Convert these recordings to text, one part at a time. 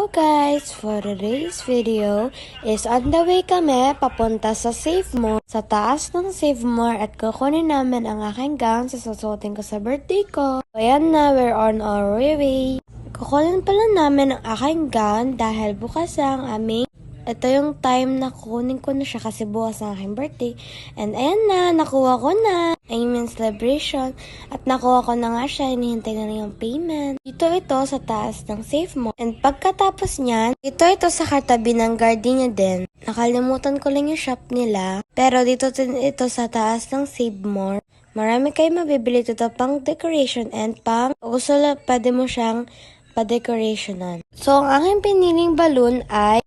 Hello guys! For today's video is on the way kami papunta sa Save More. Sa taas ng Save More at kukunin namin ang aking gown sa susuotin ko sa birthday ko. So ayan na, we're on our way. Kukunin pala namin ang aking gown dahil bukas ang aming ito yung time na kukunin ko na siya kasi bukas ang aking birthday. And ayan na, nakuha ko na. I mean celebration. At nakuha ko na nga siya, hinihintay na lang yung payment. Dito ito sa taas ng Save More. And pagkatapos niyan, ito sa katabi ng Gardenia din. Nakalimutan ko lang yung shop nila. Pero dito din ito sa taas ng Save More. Marami kayo mabibili dito pang decoration and pang gusto lang pwede mo siyang pa-decorationan. So ang aking piniling balloon ay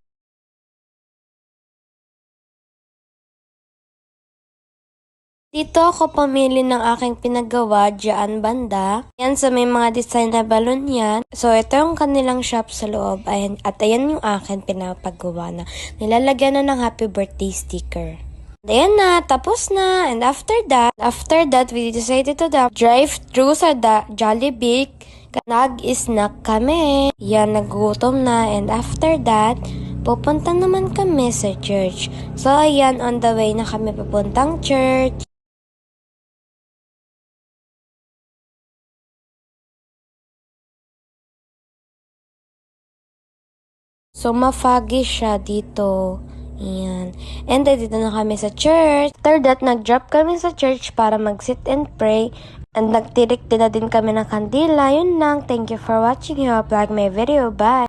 dito ako pamili ng aking pinagawa dyan banda. Yan sa may mga design na balon yan. So ito yung kanilang shop sa loob. Ayan, at ayan yung akin pinapagawa na. Nilalagyan na ng happy birthday sticker. Ayan na, tapos na. And after that, we decided to drive through sa Jollibee. Nag-snack kami. Yan, nagutom na. And after that, pupunta naman kami sa church. So ayan, on the way na kami papuntang church. So, ma-foggy siya dito. Ayan. And then, dito na kami sa church. After that, nag-drop kami sa church para mag-sit and pray. And nagtirik din na din kami ng kandila. Yun lang. Thank you for watching. I hope you like my video. Bye!